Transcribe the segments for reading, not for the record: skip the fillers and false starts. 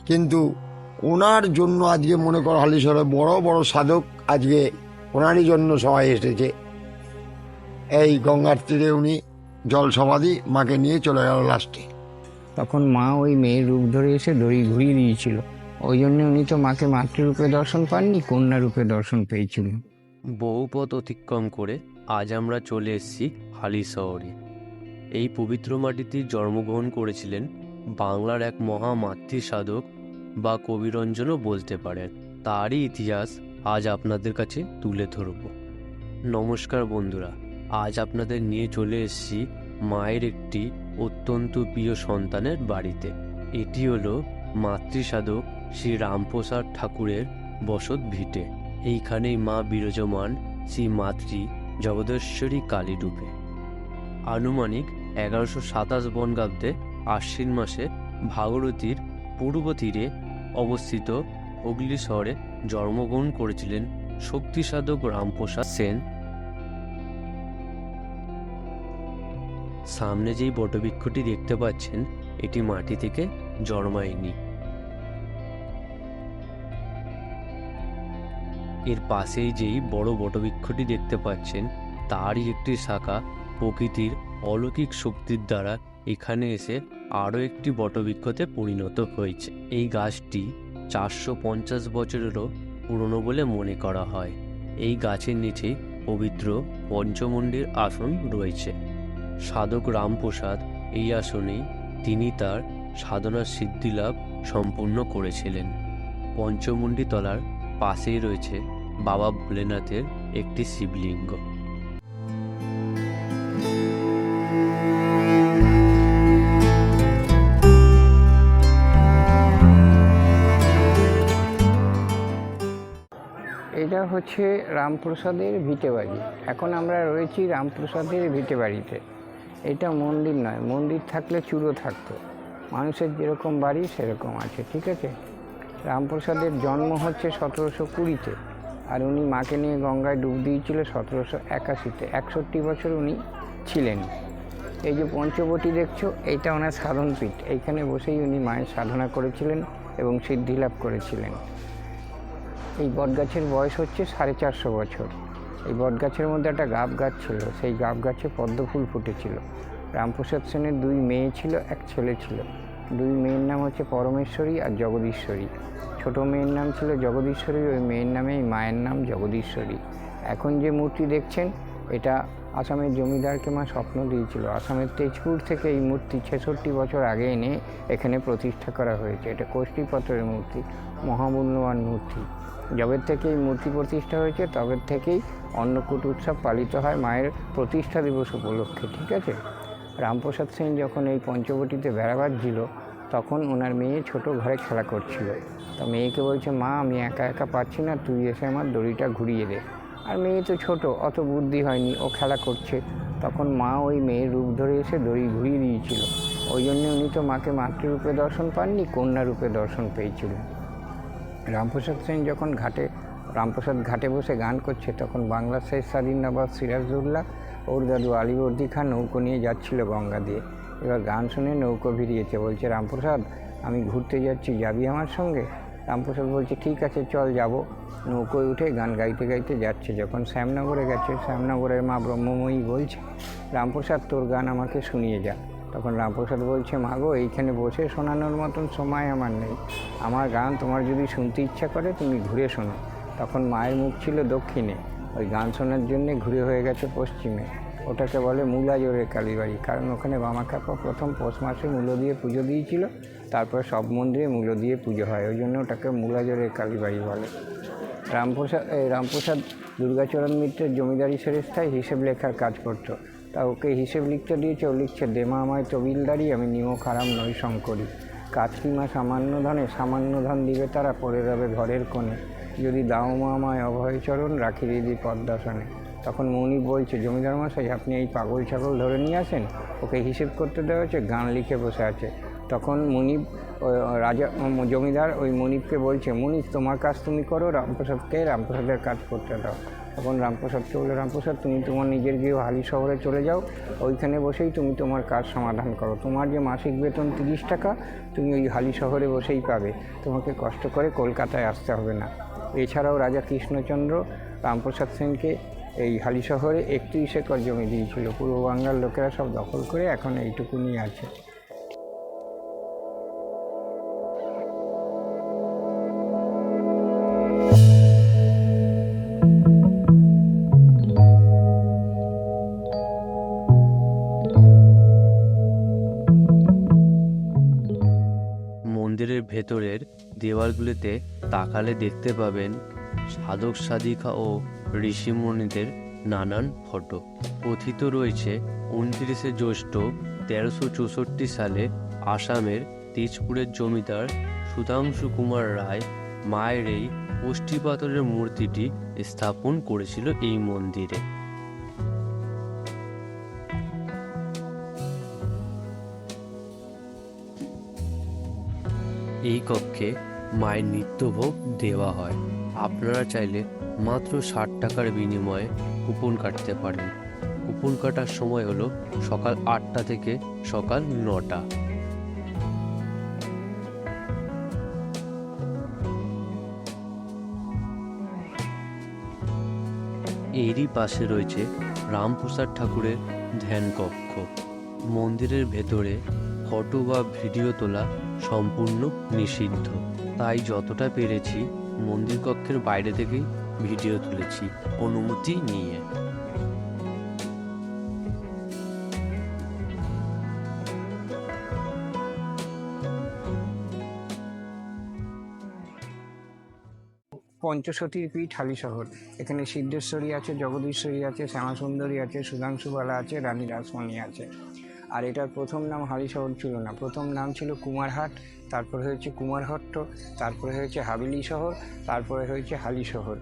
কিন্তু ওনার জন্য আজকে মনে করো হালিশহরে বড় বড় সাধক আজকে ওনারই জন্য সবাই এসেছে। এই গঙ্গার তীরে উনি জল সমাধি মাকে নিয়ে চলে গেল লাস্টে। তখন মা ওই মেয়ের রূপ ধরে এসে দড়ি ঘুরিয়ে দিয়েছিল। ওই জন্য উনি তো মাকে মাতৃরূপে দর্শন পাননি, কন্যা রূপে দর্শন পেয়েছিলেন। বহু পথ অতিক্রম করে আজ আমরা চলে এসেছি হালিশহরে। এই পবিত্র মাটিতে জন্মগ্রহণ করেছিলেন বাংলার এক মহা মাতৃ সাধক বা কবিরঞ্জনও বলতে পারেন। তারই ইতিহাস আজ আপনাদের কাছে তুলে ধরব। নমস্কার বন্ধুরা, আজ আপনাদের নিয়ে চলে এসেছি মায়ের একটি অত্যন্ত প্রিয় সন্তানের বাড়িতে। এটি হলো মাতৃ সাধক শ্রী রামপ্রসাদ ঠাকুরের বসত ভিটে। এইখানেই মা বিরাজমান শ্রী মাতৃ জগদেশ্বরী কালী রূপে। আনুমানিক 1127 বঙ্গাব্দে আশ্বিন মাসে ভাগীরথীর পূর্ব তীরে অবস্থিত হুগলি শহরে জন্মগ্রহণ করেছিলেন শক্তি সাধক রামপ্রসাদ সেন। সামনে যেই বটবৃক্ষটি দেখতে পাচ্ছেন, এটি মাটি থেকে জন্মায়নি। এর পাশেই যেই বড় বটবৃক্ষটি দেখতে পাচ্ছেন, তারই একটি শাখা প্রকৃতির অলৌকিক শক্তির দ্বারা এখানে এসে আরও একটি বটবৃক্ষতে পরিণত হয়েছে। এই গাছটি 450 বছরেরও পুরনো বলে মনে করা হয়। এই গাছের নিচে পবিত্র পঞ্চমুণ্ডির আসন রয়েছে। সাধক রামপ্রসাদ এই আসনেই তিনি তার সাধনার সিদ্ধিলাভ সম্পূর্ণ করেছিলেন। পঞ্চমুণ্ডি তলার পাশেই রয়েছে বাবা ভোলেনাথের একটি শিবলিঙ্গ। এটা হচ্ছে রামপ্রসাদের ভিটে বাড়ি। এখন আমরা রয়েছি রামপ্রসাদের ভিটে বাড়িতে। এটা মন্দির নয়, মন্দির থাকলে চূড়ো থাকতো। মানুষের যেরকম বাড়ি সেরকম আছে, ঠিক আছে। রামপ্রসাদের জন্ম হচ্ছে 1720-তে, আর উনি মাকে নিয়ে গঙ্গায় ডুব দিয়েছিল 1781-তে। 61 বছর উনি ছিলেন। এই যে পঞ্চবটী দেখছো, এইটা ওনার সাধনপীঠ। এইখানে বসেই উনি মায়ের সাধনা করেছিলেন এবং সিদ্ধিলাভ করেছিলেন। এই বটগাছের বয়স হচ্ছে 450 বছর। এই বটগাছের মধ্যে একটা গাব গাছ ছিল, সেই গাব গাছে পদ্ম ফুল ফুটেছিল। রামপ্রসাদ সেনের 2 মেয়ে ছিল, 1 ছেলে ছিল। 2 মেয়ের নাম হচ্ছে পরমেশ্বরী আর জগদীশ্বরী। ছোট মেয়ের নাম ছিল জগদীশ্বরী, ওই মেয়ের নামেই মায়ের নাম জগদীশ্বরী। এখন যে মূর্তি দেখছেন, এটা আসামের জমিদারকে মা স্বপ্ন দিয়েছিল। আসামের তেজপুর থেকে এই মূর্তি 66 বছর আগে এনে এখানে প্রতিষ্ঠা করা হয়েছে। এটা কোষ্ঠীপত্রের মূর্তি, মহামূল্যবান মূর্তি। যবে থেকে এই মূর্তি প্রতিষ্ঠা হয়েছে তবে থেকেই অন্নকূট উৎসব পালিত হয় মায়ের প্রতিষ্ঠা দিবস উপলক্ষে, ঠিক আছে। রামপ্রসাদ সেন যখন এই পঞ্চবটিতে বেড়া বাঁধছিল, তখন ওনার মেয়ে ছোট ঘরে খেলা করছিল। তা মেয়েকে বলছে, মা আমি একা একা পারছি না, তুই এসে আমার দড়িটা ঘুরিয়ে দে। আর মেয়ে তো ছোট, অত বুদ্ধি হয়নি, ও খেলা করছে। তখন মা ওই মেয়ের রূপ ধরে এসে দড়ি ঘুরিয়ে দিয়েছিল। ওই জন্য উনি তো মাকে মাতৃরূপে দর্শন পাননি, কন্যা রূপে দর্শন পেয়েছিলেন। রামপ্রসাদ সেন যখন রামপ্রসাদ ঘাটে বসে গান করছে, তখন বাংলার শেষ স্বাধীন নবাব সিরাজউদ্দৌলা ওর দাদু আলীবর্দী খান নৌকো নিয়ে যাচ্ছিল গঙ্গা দিয়ে। এবার গান শুনে নৌকো ভিড়িয়েছে, বলছে, রামপ্রসাদ আমি ঘুরতে যাচ্ছি, যাবি আমার সঙ্গে? রামপ্রসাদ বলছে, ঠিক আছে চল যাব। নৌকোয় উঠে গান গাইতে গাইতে যাচ্ছে। যখন শ্যামনগরে গেছে, শ্যামনগরের মা ব্রহ্মময়ী বলছে, রামপ্রসাদ তোর গান আমাকে শুনিয়ে যা। তখন রামপ্রসাদ বলছে, মা গো, এইখানে বসে শোনানোর মতন সময় আমার নেই। আমার গান তোমার যদি শুনতে ইচ্ছা করে তুমি ঘুরে শোনো। তখন মায়ের মুখ ছিল দক্ষিণে, ওই গান শোনার জন্যে ঘুরে হয়ে গেছে পশ্চিমে। ওটাকে বলে মূলাজোরের কালীবাড়ি, কারণ ওখানে বামাখ্যাপা প্রথম পৌষ মাসে মূলো দিয়ে পুজো দিয়েছিল। তারপর সব মন্দিরে মূলো দিয়ে পুজো হয়, ওই জন্য ওটাকে মূলাজোরের কালীবাড়ি বলে। রামপ্রসাদ দুর্গাচরণ মিত্রের জমিদারি সেরেস্থায় হিসেব লেখার কাজ করতো। তা ওকে হিসেব লিখতে দিয়েছে, ও লিখছে, দেমা আমায় তবিলদারি, আমি নিমক হারাম নই শঙ্করী। কাতরিমা সামান্য ধনে, সামান্য ধন দিবে তারা, পড়ে রবে ঘরের কোণে। যদি দাও মা আমায় অভয়চরণ, রাখি দিদি পদ্মাসনে। তখন মৌনি বলছে, জমিদার মশাই আপনি এই পাগল ছাগল ধরে নিয়ে আসেন, ওকে হিসেব করতে দেওয়া হচ্ছে, গান লিখে বসে আছে। তখন মনিব জমিদার ওই মনিবকে বলছে, মনিব তোমার কাজ তুমি করো, রামপ্রসাদকে রামপ্রসাদের কাজ করতে দাও। তখন রামপ্রসাদকে বলে, রামপ্রসাদ তুমি তোমার নিজের গৃহ হালি শহরে চলে যাও, ওইখানে বসেই তুমি তোমার কাজ সমাধান করো। তোমার যে মাসিক বেতন 30 টাকা, তুমি ওই হালি শহরে বসেই পাবে, তোমাকে কষ্ট করে কলকাতায় আসতে হবে না। এছাড়াও রাজা কৃষ্ণচন্দ্র রামপ্রসাদ সেনকে এই হালি শহরে 31 একর জমি দিয়েছিল। পূর্ব বাংলার লোকেরা সব দখল করে এখন এইটুকুনি আছে। মন্দিরের ভেতরের দেওয়ালগুলিতে তাকালে দেখতে পাবেন সাধক সাধিকা ও ঋষিমুনিদের নানান ফটো। কথিত রয়েছে 29শে জ্যৈষ্ঠ 1364 সালে আসামের তেজপুরের জমিদার সুধাংশু কুমার রায় মায়ের এই কষ্টি পাথরের মূর্তিটি স্থাপন করেছিল এই মন্দিরে। এই কক্ষে মায়ের নিত্যভোগ দেওয়া হয়। আপনারা চাইলে মাত্র 60 টাকার বিনিময়ে কুপন কাটতে পারেন। কুপন কাটার সময় হলো সকাল 8টা থেকে সকাল 9টা। এরই পাশে রয়েছে রামপ্রসাদ ঠাকুরের ধ্যান কক্ষ। মন্দিরের ভেতরে ফটো বা ভিডিও তোলা সম্পূর্ণ নিষিদ্ধ, তাই যতটা পেরেছি মন্দির কক্ষের বাইরে থেকেই ভিডিও তুলেছি অনুমতি নিয়ে। পঞ্চসতীর পীঠ হালি শহর। এখানে সিদ্ধেশ্বরী আছে, জগদীশ্বরী আছে, শ্যামাসুন্দরী আছে, সুধাংশুবালা আছে, রানী রাসমণি আছে। আর এটার প্রথম নাম হালি শহর ছিল না, প্রথম নাম ছিল কুমারহাট, তারপরে হয়েছে কুমারহট্ট, তারপরে হয়েছে হাবিলি শহর, তারপরে হয়েছে হালি শহর।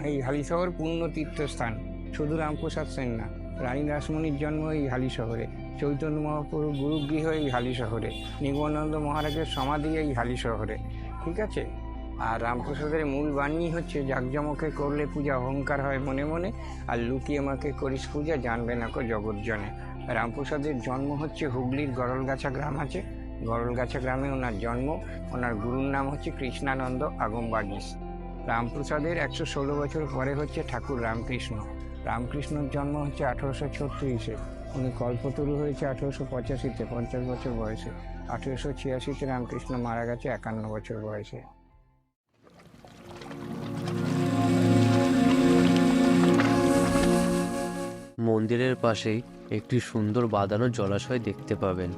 এই হালি শহর পূর্ণ তীর্থস্থান। শুধু রামপ্রসাদ সেন না, রানী রাসমণির জন্ম এই হালি শহরে, চৈতন্য মহাপ্রভুর গুরুগৃহ এই হালি শহরে, নিগমানন্দ মহারাজের সমাধি এই হালি শহরে। ঠিক আছে। আর রামপ্রসাদের মূল বাণী হচ্ছে, জাকজমকে করলে পূজা অহংকার হয় মনে মনে, আর লুকিয়ে মাকে করিস পূজা জানবে না কো জগৎজনে। রামপ্রসাদের জন্ম হচ্ছে হুগলির গরলগাছা গ্রাম আছে, গরলগাছা গ্রামে ওনার জন্ম। ওনার গুরুর নাম হচ্ছে কৃষ্ণানন্দ আগমবাগীশ। রামপ্রসাদের 116 বছর পরে হচ্ছে ঠাকুর রামকৃষ্ণ। রামকৃষ্ণর জন্ম হচ্ছে 1836-এ। উনি কল্পতরু হয়েছে 1885-তে, 50 বছর বয়সে। 1886-তে রামকৃষ্ণ মারা গেছে 51 বছর বয়সে। মন্দিরের পাশেই একটি সুন্দর বাঁধানো জলাশয় দেখতে পাবেন।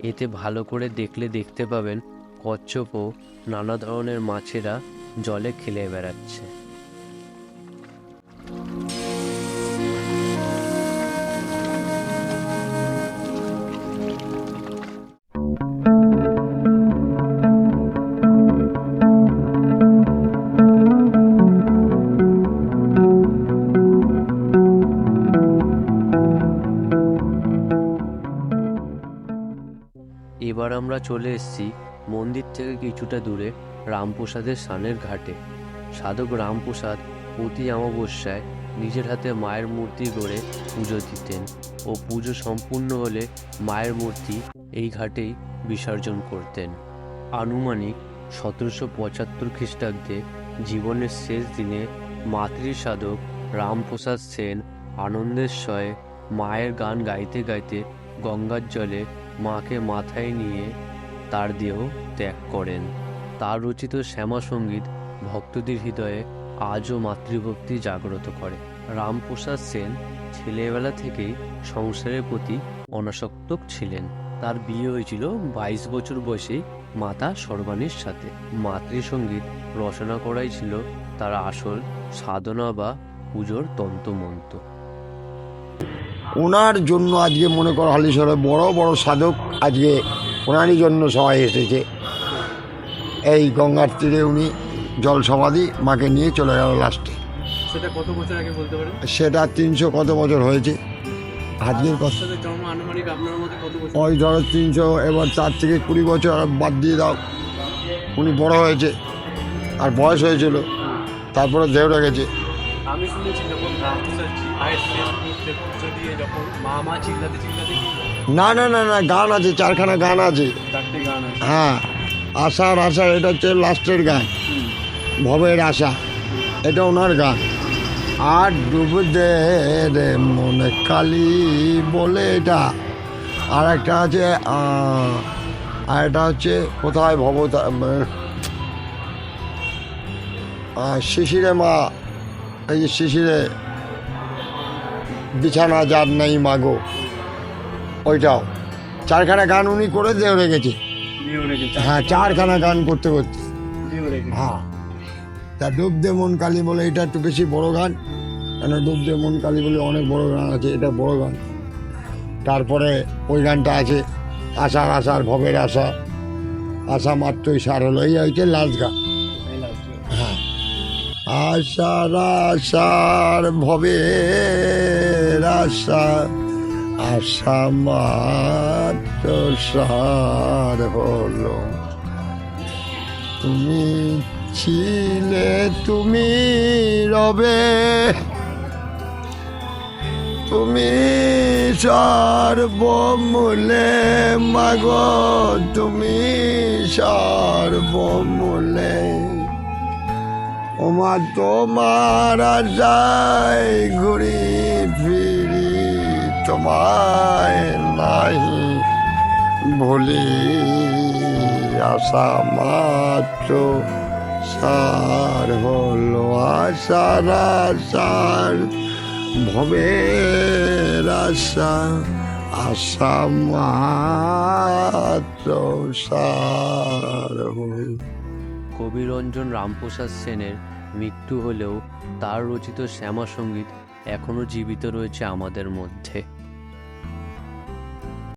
এতে ভালো করে দেখলে দেখতে পাবেন কচ্ছপ ও নানা ধরনের মাছেরা জলে খেলে বেড়াচ্ছে। এবার আমরা চলে এসেছি মন্দির থেকে কিছুটা দূরে রামপ্রসাদের স্নানের ঘাটে। সাধক রামপ্রসাদ প্রতি অমাবস্যায় নিজের হাতে মায়ের মূর্তি গড়ে পুজো দিতেন ও পুজো সম্পূর্ণ হলে মায়ের মূর্তি এই ঘাটেই বিসর্জন করতেন। আনুমানিক 1775 খ্রিস্টাব্দে জীবনের শেষ দিনে মাতৃ সাধক রামপ্রসাদ সেন আনন্দের সয়ে মায়ের গান গাইতে গাইতে গঙ্গার জলে মাকে মাথায় নিয়ে তার দেহ ত্যাগ করেন। তার রচিত শ্যামা সঙ্গীত ভক্তদের হৃদয়ে আজও মাতৃভক্তি জাগ্রত করে। রামপ্রসাদ সেন ছেলেবেলা থেকেই সংসারের প্রতি অনাসক্ত ছিলেন। তার বিয়ে হয়েছিল 22 বছর বয়সে মাতা সর্বাণীর সাথে। মাতৃসঙ্গীত রচনা করাই ছিল তার আসল সাধনা বা পুজোর তন্ত্রমন্ত্র। ওনার জন্য আজকে মনে করো হালিশহরে বড় বড় সাধক আজকে ওনারই জন্য সবাই এসেছে। এই গঙ্গার তীরে উনি জল সমাধি মাকে নিয়ে চলে গেল লাস্টে। সেটা কত বছর আগে বলতে পারেন? সেটা 300 কত বছর হয়েছে আজকের কথা। জন্ম আনুমানিক আপনার মতে কত বছর? ওই ধরো 300, এবার 4 থেকে 20 বছর বাদ দিয়ে দাও। উনি বড় হয়েছে আর বয়স হয়েছিল, তারপরে দেহটা গেছে। আমি শুনেছি যখন রামপ্রসাদজি মায়ের শেষ মুহূর্তে পুজো দিয়ে যখন মা মা চিল্লাতে চিল্লাতে কি না না না না, গান আছে, 4খানা গান আছে। 4টে গান আছে। হ্যাঁ, আশার আশা, এটা হচ্ছে লাস্টের গান, ভবের আশা, এটা ওনার গান। আর ডুব দে রে মনে কালী বলে এটা। আর একটা আছে, আর এটা হচ্ছে কোথায় ভবতা, শিশিরে মা, এই যে শিশিরে বিছানা যার নেই মাগো, ওইটাও। 4খানা গান উনি করে দিয়ে রেখেছে। দিয়েও রেখেছে। হ্যাঁ, 4খানা গান করতে করতে। দিয়েও রেখেছে। হ্যাঁ, তা ডুব দে মন কালী বলে এটা একটু বেশি বড় গান, কেন ডুব দে মন কালী বলে অনেক বড় গান আছে, এটা বড় গান। তারপরে ওই গানটা আছে, আশার আশার ভবের আশা, আশা মাত্রই সার হলো, এই হচ্ছে লাস্ট গান। এই last এ। হ্যাঁ, আশার আশার ভবের আশা, আশা মাত্র সার হলো, তুমি ছিলে তুমি রবে, তুমি সর্বমূলে মাগো, তুমি সর্বমূলে, ওমা তোমার আশায় ঘুরি ফিরি, তোমায় নাহি ভুলি, আশা মাত্র সার হলো, আশার আশার ভবের আশা, আশা মাত্র সার হলো। কবিরঞ্জন রামপ্রসাদ সেনের মৃত্যু হলেও তার রচিত শ্যামা সঙ্গীত এখনও জীবিত রয়েছে আমাদের মধ্যে।